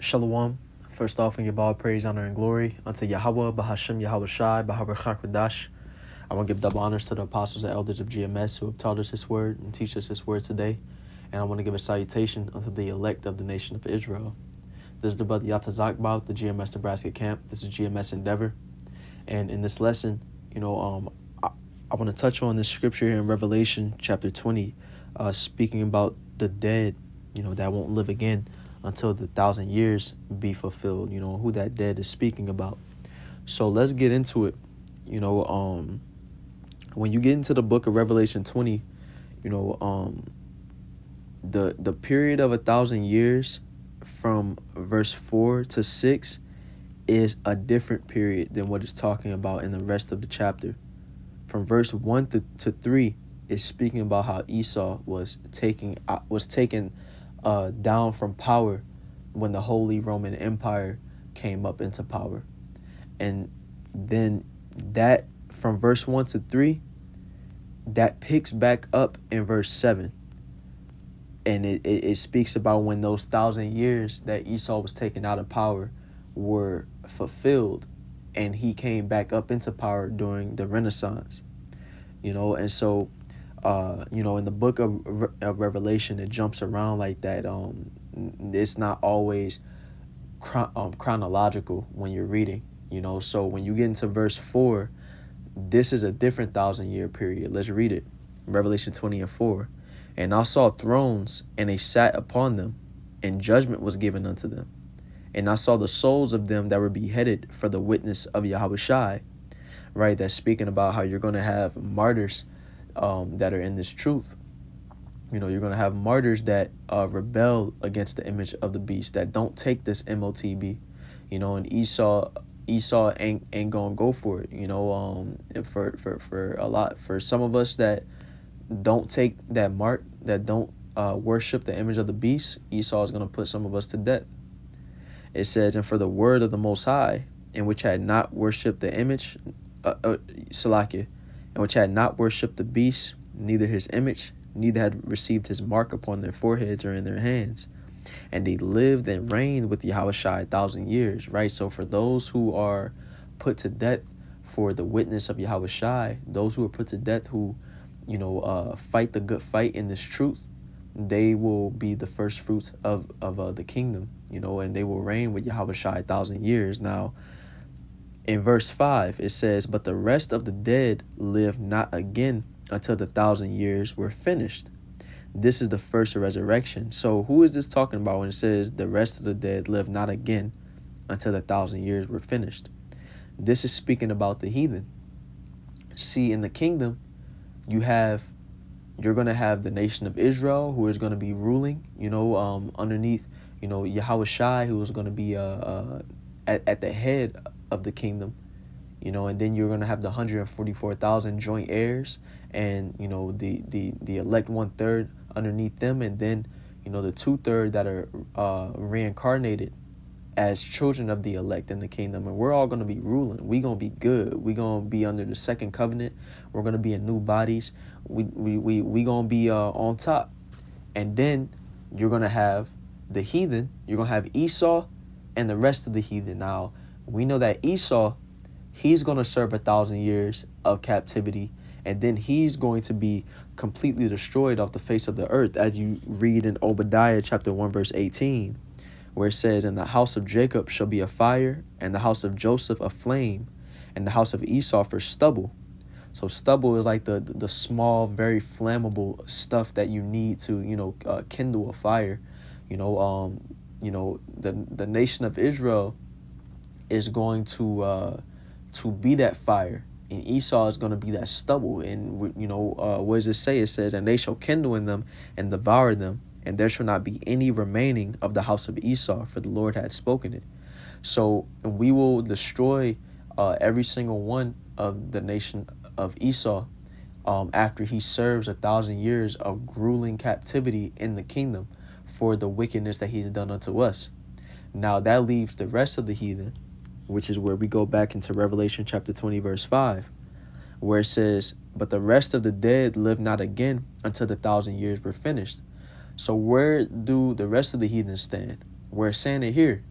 Shalom. First off, we give all praise, honor, and glory unto Yahweh, Bahashem, Yahweh Shai, Bahar Chakradash. I want to give double honors to the apostles and elders of GMS who have taught us this word and teach us this word today. And I want to give a salutation unto the elect of the nation of Israel. This is the brother Yatazakbal, the GMS Nebraska camp. This is GMS Endeavor. And in this lesson, I want to touch on this scripture here in Revelation chapter 20, speaking about the dead, that won't live again until the 1,000 years be fulfilled, who that dead is speaking about. So let's get into it. When you get into the book of Revelation 20, the period of 1,000 years from verse 4 to 6 is a different period than what it's talking about in the rest of the chapter. From verse 1 to 3 is speaking about how Esau was taken down from power when the Holy Roman Empire came up into power. And then that from verse 1 to 3, that picks back up in verse 7. And it speaks about when those 1,000 years that Esau was taken out of power were fulfilled, and he came back up into power during the Renaissance. And so in the book of Revelation, it jumps around like that. It's not always chronological when you're reading, So when you get into verse 4, this is a different 1,000-year period. Let's read it. Revelation 20:4. And I saw thrones, and they sat upon them, and judgment was given unto them. And I saw the souls of them that were beheaded for the witness of Yahweh Shai. Right, that's speaking about how you're going to have martyrs that are in this truth. You're going to have martyrs that rebel against the image of the beast, that don't take this MOTB. And Esau ain't gonna go for it. For some of us that don't take that mark, that don't worship the image of the beast, Esau is gonna put some of us to death. It says, and for the word of the Most High, in which had not worshipped the image, Salakia, and which had not worshipped the beast, neither his image, neither had received his mark upon their foreheads or in their hands. And they lived and reigned with Yahushua 1,000 years, right? So for those who are put to death for the witness of Yahushua, those who are put to death who, fight the good fight in this truth, they will be the first fruits of the kingdom, and they will reign with Yahushua 1,000 years. Now, in verse 5, it says, but the rest of the dead lived not again until the 1,000 years were finished. This is the first resurrection. So who is this talking about when it says the rest of the dead live not again until the 1,000 years were finished? This is speaking about the heathen. See, in the kingdom, you're going to have the nation of Israel who is going to be ruling, underneath, Yahweh Shai, who is going to be at the head of the kingdom. And then you're going to have the 144,000 joint heirs and, the elect 1/3 underneath them. And then, the 2/3 that are reincarnated as children of the elect in the kingdom. And we're all going to be ruling. We're going to be good. We're going to be under the second covenant. We're going to be in new bodies. We going to be on top. And then you're going to have the heathen. You're going to have Esau and the rest of the heathen. Now, we know that Esau, he's going to serve 1,000 years of captivity, and then he's going to be completely destroyed off the face of the earth, as you read in Obadiah chapter 1, verse 18, where it says, and the house of Jacob shall be a fire, and the house of Joseph a flame, and the house of Esau for stubble. So stubble is like the small, very flammable stuff that you need to, kindle a fire. The nation of Israel is going to be that fire, and Esau is going to be that stubble. And what does it say? It says, and they shall kindle in them and devour them, and there shall not be any remaining of the house of Esau, for the Lord had spoken it. So we will destroy every single one of the nation of Esau after he serves 1,000 years of grueling captivity in the kingdom for the wickedness that he's done unto us. Now that leaves the rest of the heathen, which is where we go back into Revelation chapter 20, verse 5, where it says, but the rest of the dead live not again until the 1,000 years were finished. So where do the rest of the heathen stand? We're saying it here.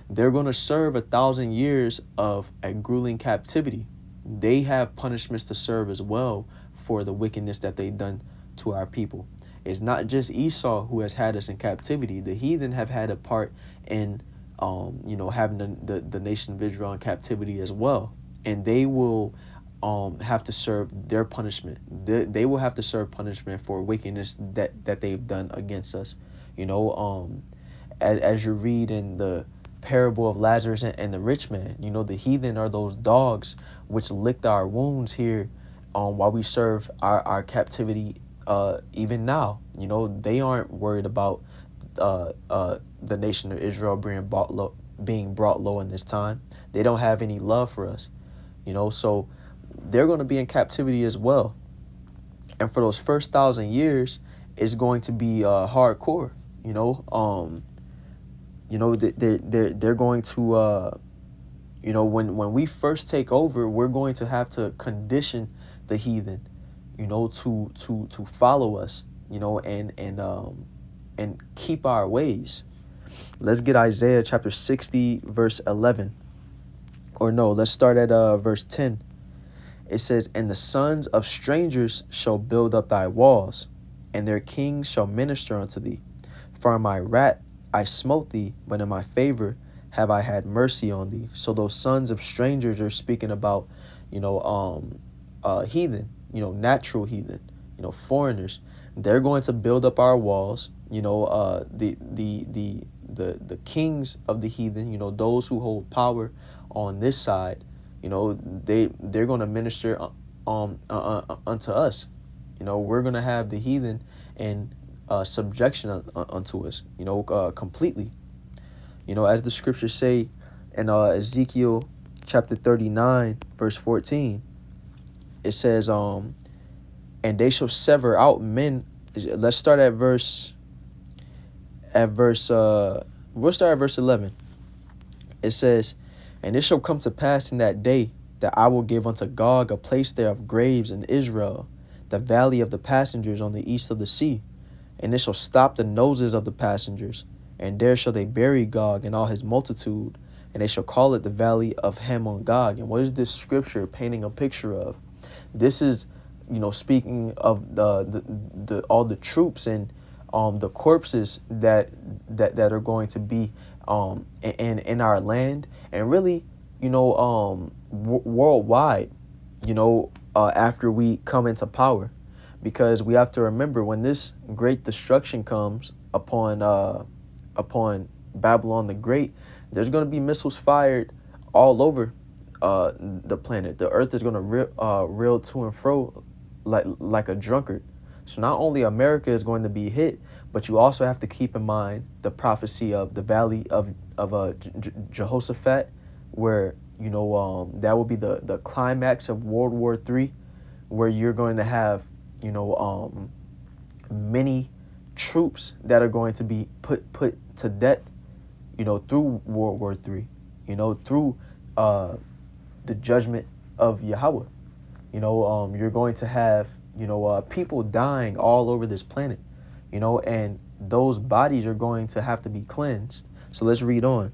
They're going to serve 1,000 years of a grueling captivity. They have punishments to serve as well for the wickedness that they've done to our people. It's not just Esau who has had us in captivity. The heathen have had a part in, having the nation of Israel in captivity as well, and they will have to serve their punishment. They will have to serve punishment for wickedness that they've done against us. As you read in the parable of Lazarus and the rich man, the heathen are those dogs which licked our wounds here while we serve our captivity even now. They aren't worried about the nation of Israel being brought low in this time. They don't have any love for us, so they're going to be in captivity as well. And for those first 1,000 years, it's going to be hardcore. They're going to when we first take over, we're going to have to condition the heathen, to follow us, and keep our ways. Let's get Isaiah chapter 60 verse 11. Or no, let's start at verse 10. It says, "And the sons of strangers shall build up thy walls, and their kings shall minister unto thee. For in my wrath I smote thee, but in my favor have I had mercy on thee." So those sons of strangers are speaking about, heathen, natural heathen, foreigners. They're going to build up our walls. The kings of the heathen, those who hold power on this side, they're going to minister unto us. We're going to have the heathen in subjection unto us, completely. As the scriptures say in Ezekiel chapter 39 verse 14, it says, and they shall sever out men. Let's start at verse we'll start at verse 11. It says, "And it shall come to pass in that day that I will give unto Gog a place there of graves in Israel, the valley of the passengers on the east of the sea. And it shall stop the noses of the passengers, and there shall they bury Gog and all his multitude, and they shall call it the valley of Hamon Gog." And what is this scripture painting a picture of? This is, speaking of the all the troops and the corpses that are going to be in our land, and really, worldwide, after we come into power. Because we have to remember, when this great destruction comes upon Babylon the Great, there's going to be missiles fired all over the planet. The earth is going to reel to and fro like a drunkard. So not only America is going to be hit, but you also have to keep in mind the prophecy of the valley of Jehoshaphat, where that will be the climax of World War III, where you're going to have many troops that are going to be put to death, through World War III, through the judgment of Yahweh. You're going to have people dying all over this planet, and those bodies are going to have to be cleansed. So let's read on.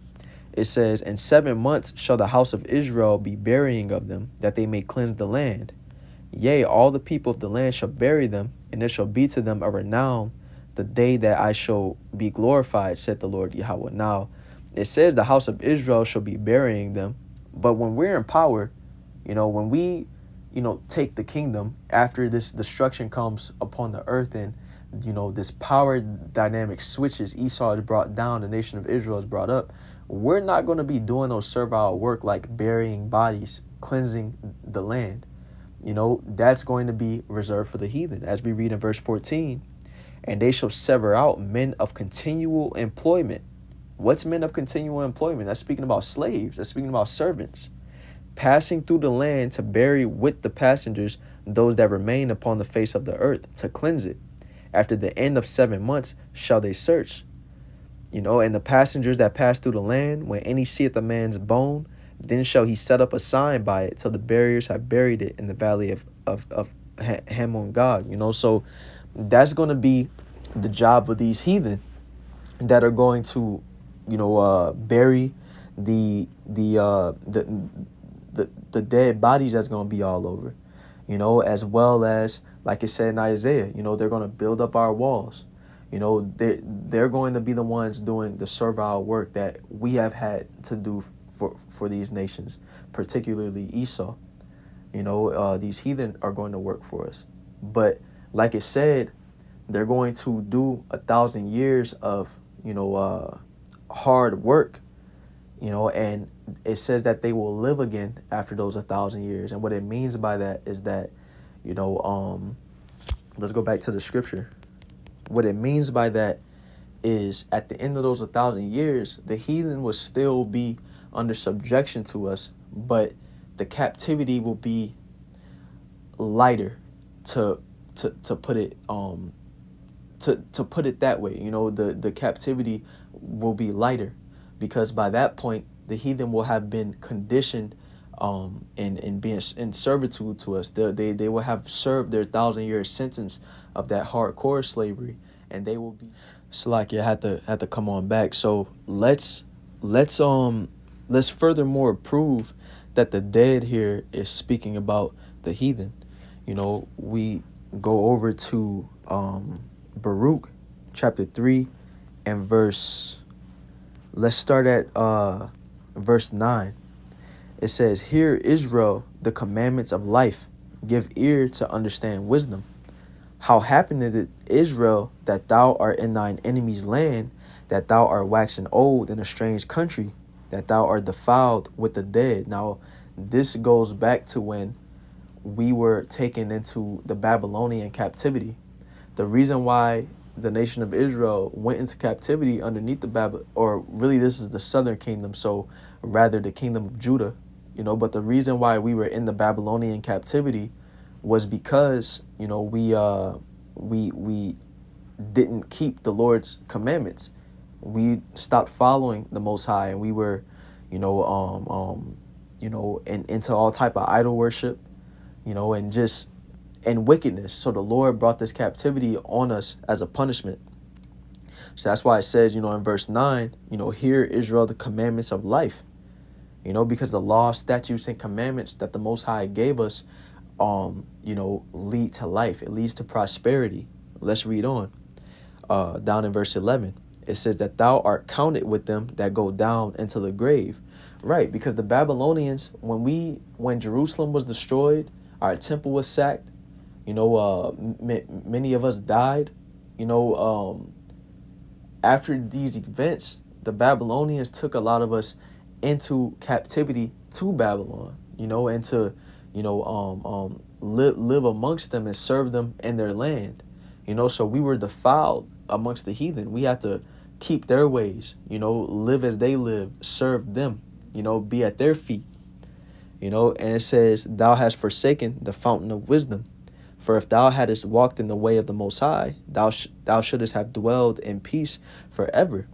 It says, "And 7 months shall the house of Israel be burying of them, that they may cleanse the land. Yea, all the people of the land shall bury them, and it shall be to them a renown the day that I shall be glorified, said the Lord Yahweh." Now, it says the house of Israel shall be burying them, but when we're in power, when we, take the kingdom, after this destruction comes upon the earth, and, this power dynamic switches, Esau is brought down, the nation of Israel is brought up, we're not going to be doing no servile work like burying bodies, cleansing the land. That's going to be reserved for the heathen. As we read in verse 14, "And they shall sever out men of continual employment." What's men of continual employment? That's speaking about slaves. That's speaking about servants. "Passing through the land to bury with the passengers those that remain upon the face of the earth, to cleanse it. After the end of 7 months shall they search." And the passengers that pass through the land, when any seeth a man's bone, then shall he set up a sign by it till the buriers have buried it in the valley of Hamon Gog. So that's going to be the job of these heathen that are going to, bury the dead bodies that's going to be all over, as well as, like it said in Isaiah, they're going to build up our walls. They're going to be the ones doing the servile work that we have had to do for these nations, particularly Esau. These heathen are going to work for us. But like it said, they're going to do 1,000 years of, hard work, and it says that they will live again after those 1,000 years. And what it means by that is that, let's go back to the scripture. What it means by that is at the end of those 1,000 years, the heathen will still be under subjection to us, but the captivity will be lighter, to put it to put it that way. The captivity will be lighter, because by that point the heathen will have been conditioned and being in servitude to us. They will have served their 1,000-year sentence of that hardcore slavery, and they will be. Salakia had to come on back. So let's furthermore prove that the dead here is speaking about the heathen. We go over to Baruch chapter 3 and let's start at verse 9. It says, "Hear, Israel, the commandments of life, give ear to understand wisdom. How happeneth it, Israel, that thou art in thine enemy's land, that thou art waxen old in a strange country, that thou art defiled with the dead?" Now, this goes back to when we were taken into the Babylonian captivity. The reason why the nation of Israel went into captivity underneath or really this is the southern kingdom, so rather the kingdom of Judah, but the reason why we were in the Babylonian captivity was because, we didn't keep the Lord's commandments. We stopped following the Most High, and we were, into all type of idol worship, and wickedness. So the Lord brought this captivity on us as a punishment. So that's why it says, in verse 9, "Hear, Israel, the commandments of life." Because the law, statutes, and commandments that the Most High gave us, lead to life. It leads to prosperity. Let's read on. Down in verse 11, it says that thou art counted with them that go down into the grave. Right, because the Babylonians, when Jerusalem was destroyed, our temple was sacked, many of us died, after these events, the Babylonians took a lot of us into captivity to Babylon, and to, live amongst them and serve them in their land, so we were defiled amongst the heathen. We had to keep their ways, live as they live, serve them, be at their feet, and it says, "Thou hast forsaken the fountain of wisdom. For if thou hadst walked in the way of the Most High, thou shouldest have dwelled in peace forever."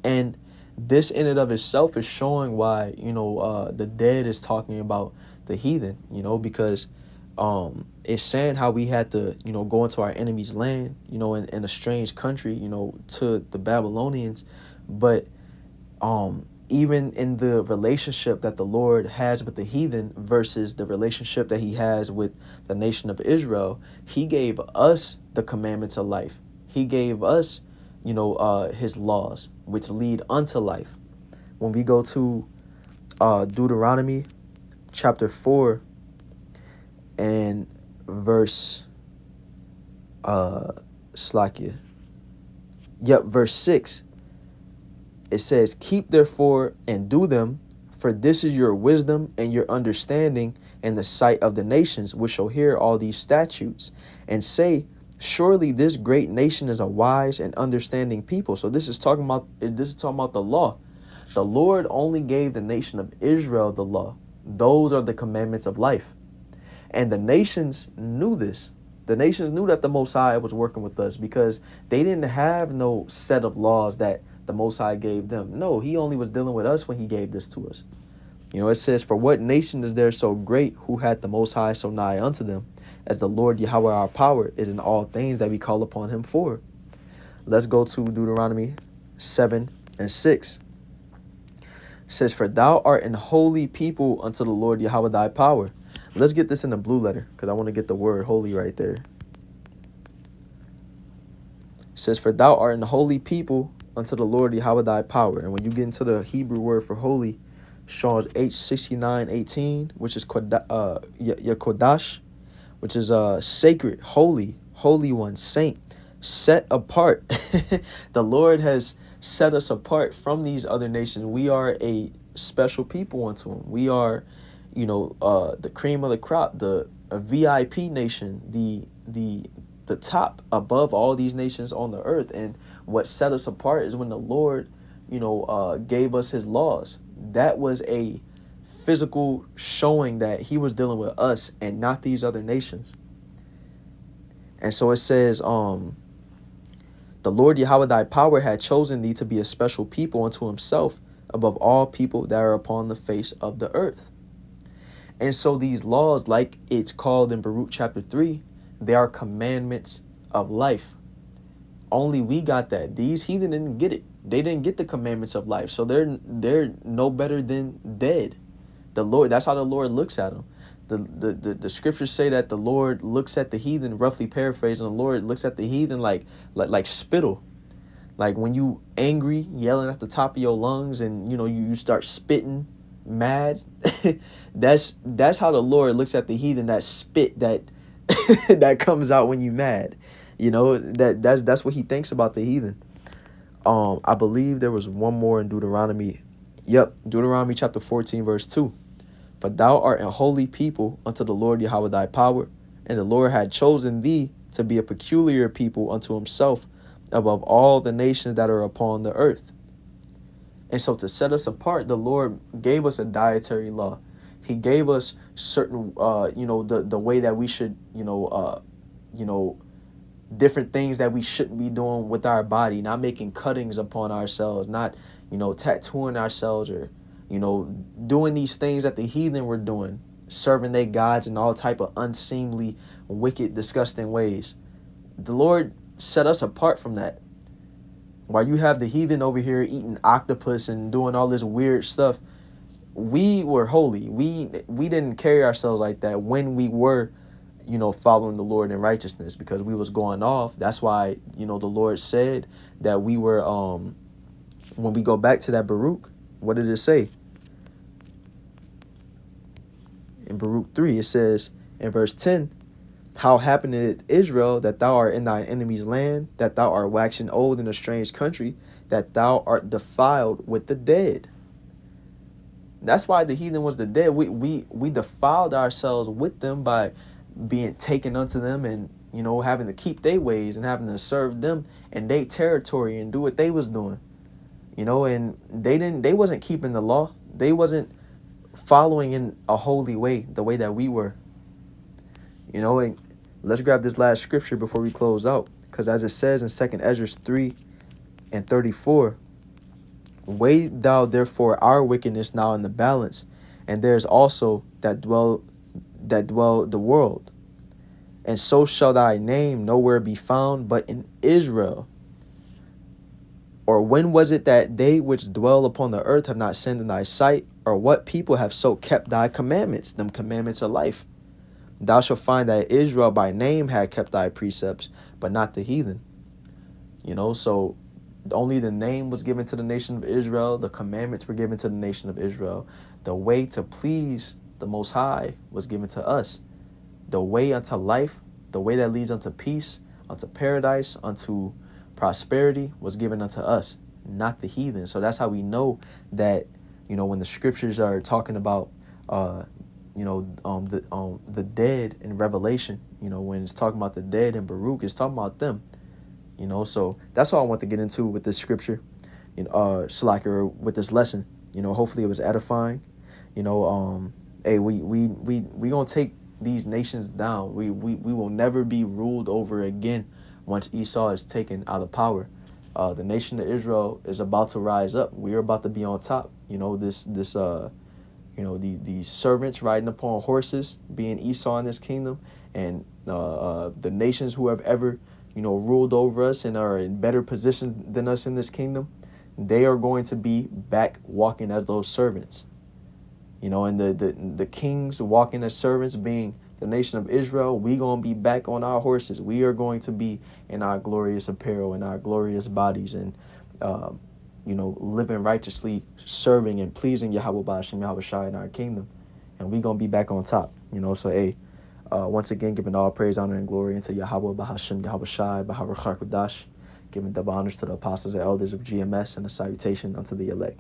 And this in and of itself is showing why, the dead is talking about the heathen, because it's saying how we had to, go into our enemy's land, in a strange country, to the Babylonians. But even in the relationship that the Lord has with the heathen versus the relationship that he has with the nation of Israel, he gave us the commandments of life. He gave us, his laws, which lead unto life. When we go to Deuteronomy chapter 4 and verse verse 6, it says, "Keep therefore and do them, for this is your wisdom and your understanding in the sight of the nations, which shall hear all these statutes, and say, surely this great nation is a wise and understanding people." So this is talking about the law. The Lord only gave the nation of Israel the law. Those are the commandments of life. And the nations knew this. The nations knew that the Most High was working with us, because they didn't have no set of laws that the Most High gave them. No, he only was dealing with us when he gave this to us. It says, "For what nation is there so great, who hath the Most High so nigh unto them, as the Lord Yahweh our power is in all things that we call upon him for?" Let's go to Deuteronomy 7 and 6. It says, for thou art an holy people unto the Lord Yahweh thy power. Let's get this in the blue letter, because I want to get the word holy right there. It says, for thou art an holy people unto the Lord Yahweh thy power. And when you get into the Hebrew word for holy, Psalms H69:18, which is Kodash, which is sacred, holy, holy one, saint, set apart. The Lord has set us apart from these other nations. We are a special people unto him. We are, the cream of the crop, a VIP nation, the top above all these nations on the earth. And what set us apart is when the Lord, gave us his laws. That was a physical showing that he was dealing with us and not these other nations. And so it says, the Lord Yahweh thy power had chosen thee to be a special people unto himself above all people that are upon the face of the earth. And so these laws, like it's called in Baruch chapter 3, they are commandments of life. Only we got that. These heathen didn't get it. They didn't get the commandments of life. So they're no better than dead. The Lord, that's how the Lord looks at them. The scriptures say that the Lord looks at the heathen, roughly paraphrasing, the Lord looks at the heathen like spittle. Like when you angry, yelling at the top of your lungs, and you start spitting mad. that's how the Lord looks at the heathen, that spit that that comes out when you mad. That's what he thinks about the heathen. I believe there was one more in Deuteronomy. Yep, Deuteronomy chapter 14, verse 2. For thou art a holy people unto the Lord Yahweh thy power, and the Lord had chosen thee to be a peculiar people unto himself above all the nations that are upon the earth. And so to set us apart, the Lord gave us a dietary law. He gave us certain, the way that we should, different things that we shouldn't be doing with our body, not making cuttings upon ourselves, not, tattooing ourselves, or, doing these things that the heathen were doing, serving their gods in all type of unseemly, wicked, disgusting ways. The Lord set us apart from that. While you have the heathen over here eating octopus and doing all this weird stuff, we were holy. We didn't carry ourselves like that when we were, following the Lord in righteousness, because we was going off. That's why, the Lord said that we were, when we go back to that Baruch, what did it say? In Baruch 3, it says in verse 10, how happened it, Israel, that thou art in thine enemy's land, that thou art waxing old in a strange country, that thou art defiled with the dead. That's why the heathen was the dead. We defiled ourselves with them by being taken unto them, and having to keep their ways and having to serve them in their territory and do what they was doing. And they wasn't keeping the law. They wasn't following in a holy way, the way that we were. And let's grab this last scripture before we close out, because as it says in 2 Ezra 3:34, weigh thou therefore our wickedness now in the balance, and there is also that dwell the world, and so shall thy name nowhere be found but in Israel. Or when was it that they which dwell upon the earth have not sinned in thy sight? Or what people have so kept thy commandments, them commandments of life? Thou shalt find that Israel by name had kept thy precepts, but not the heathen. So only the name was given to the nation of Israel. The commandments were given to the nation of Israel. The way to please the Most High was given to us. The way unto life, the way that leads unto peace, unto paradise, unto prosperity was given unto us, not the heathen. So that's how we know that, when the scriptures are talking about, the dead in Revelation, when it's talking about the dead in Baruch, it's talking about them. So that's all I want to get into with this scripture, Shalaka, with this lesson. Hopefully it was edifying. Hey, we gonna take these nations down. We will never be ruled over again once Esau is taken out of power. The nation of Israel is about to rise up. We are about to be on top. These servants riding upon horses, being Esau in this kingdom, and the nations who have ever ruled over us and are in better position than us in this kingdom, they are going to be back walking as those servants. You know, and the kings walking as servants, being the nation of Israel, we going to be back on our horses. We are going to be in our glorious apparel, in our glorious bodies, and, living righteously, serving and pleasing Yahweh Ba'ashem Yahweh Shai in our kingdom. And we going to be back on top, So, hey, once again, giving all praise, honor, and glory into Yahweh Ba'ashem Yahweh Shai, Bahar Chakudash, giving double honors to the apostles and elders of GMS, and a salutation unto the elect.